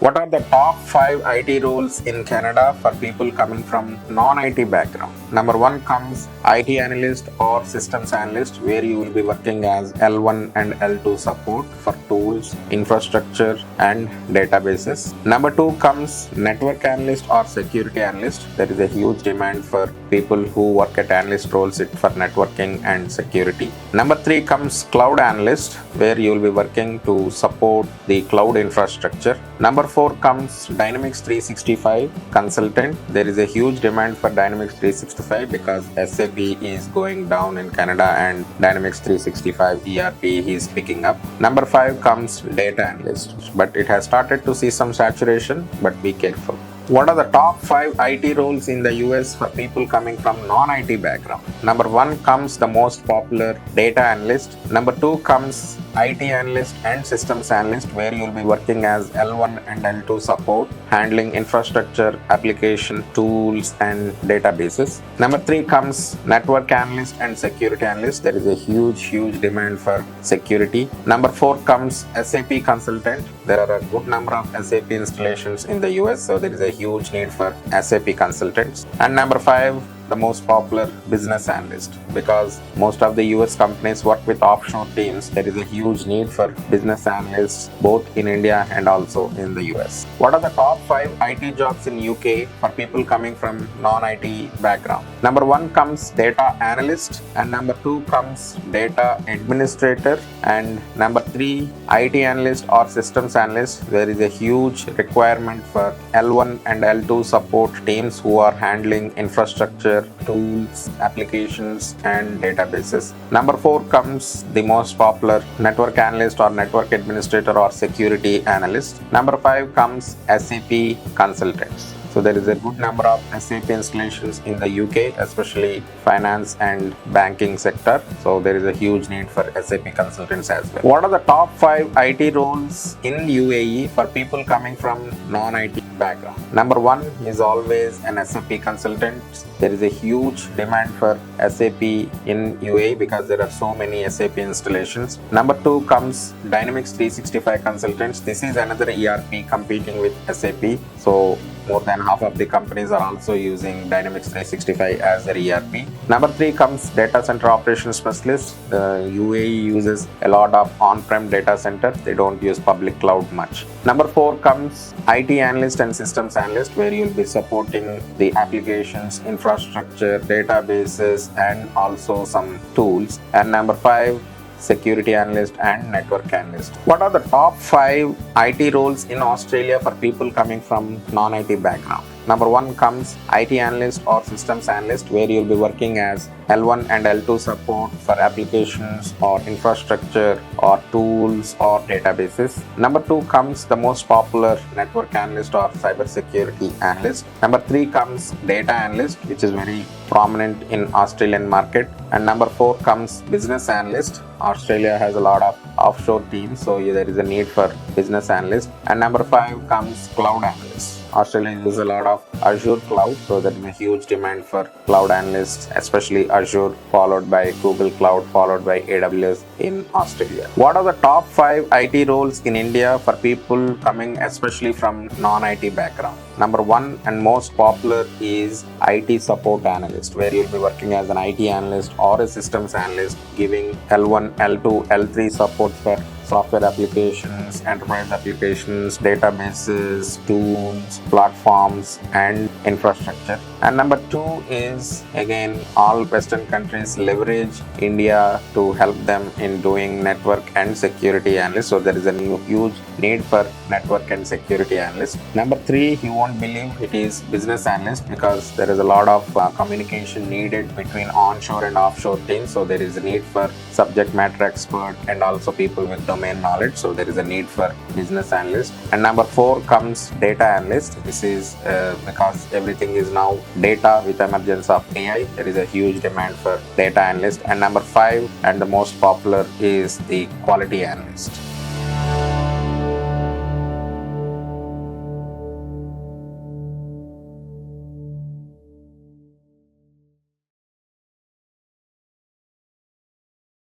What are the top 5 IT roles in Canada for people coming from non-IT background? Number 1 comes IT Analyst or Systems Analyst, where you will be working as L1 and L2 support for tools, infrastructure and databases. Number 2 comes Network Analyst or Security Analyst. There is a huge demand for people who work at analyst roles for networking and security. Number 3 comes Cloud Analyst, where you will be working to support the cloud infrastructure. Number 4 comes Dynamics 365 Consultant. There is a huge demand for Dynamics 365 because SAP is going down in Canada and Dynamics 365 ERP is picking up. Number 5 comes Data Analyst, but it has started to see some saturation, but be careful. What are the top 5 IT roles in the US for people coming from non-IT background? Number 1 comes the most popular Data Analyst. Number 2 comes IT Analyst and Systems Analyst, where you will be working as L1 and L2 support, handling infrastructure, application, tools and databases. Number 3 comes Network Analyst and Security Analyst. There is a huge demand for security. Number 4 comes SAP Consultant. There are a good number of SAP installations in the US, so there is a huge need for SAP consultants. And number 5, the most popular Business Analyst, because most of the US companies work with offshore teams. There is a huge need for business analysts both in India and also in the US. What are the top 5 IT jobs in UK for people coming from non-IT background? Number 1 comes Data Analyst, and number 2 comes Data Administrator, and number 3 IT Analyst or Systems Analyst. There is a huge requirement for L1 and L2 support teams who are handling infrastructure, tools, applications and databases. Number 4 comes the most popular Network Analyst or Network Administrator or Security Analyst. Number 5 comes SAP Consultants. So there is a good number of SAP installations in the UK, especially finance and banking sector. So there is a huge need for SAP consultants as well. What are the top 5 IT roles in UAE for people coming from non-IT background? Number 1 is always an SAP consultant. There is a huge demand for SAP in UAE because there are so many SAP installations. Number 2 comes Dynamics 365 consultants. This is another ERP competing with SAP. So more than half of the companies are also using Dynamics 365 as their ERP. Number 3 comes Data Center Operations Specialist. The UAE uses a lot of on-prem data center. They don't use public cloud much. Number 4 comes IT Analyst and Systems Analyst, where you'll be supporting the applications, infrastructure, databases and also some tools. And number 5, Security Analyst and Network Analyst. What are the top 5 IT roles in Australia for people coming from non-IT background? Number 1 comes IT Analyst or Systems Analyst, where you'll be working as L1 and L2 support for applications or infrastructure or tools or databases. Number 2 comes the most popular Network Analyst or Cybersecurity Analyst. Number 3 comes Data Analyst, which is very prominent in Australian market. And number 4 comes Business Analyst. Australia has a lot of offshore teams, so there is a need for business analyst. And number 5 comes Cloud Analyst. Australia uses a lot of Azure Cloud, so there is a huge demand for Cloud Analysts, especially Azure, followed by Google Cloud, followed by AWS in Australia. What are the top 5 IT roles in India for people coming especially from non-IT background? Number 1 and most popular is IT Support Analyst, where you'll be working as an IT Analyst or a Systems Analyst, giving L1, L2, L3 support for software applications, enterprise applications, databases, tools, platforms and infrastructure. And number 2 is, again, all Western countries leverage India to help them in doing network and security analysts. So there is a huge need for network and security analysts. Number 3, you won't believe it, is business analyst, because there is a lot of communication needed between onshore and offshore teams. So there is a need for subject matter expert and also people with domain knowledge. So there is a need for business analyst. And number 4 comes data analyst. This is because everything is now data with emergence of AI. There is a huge demand for data analyst. And number 5 and the most popular is the quality analyst.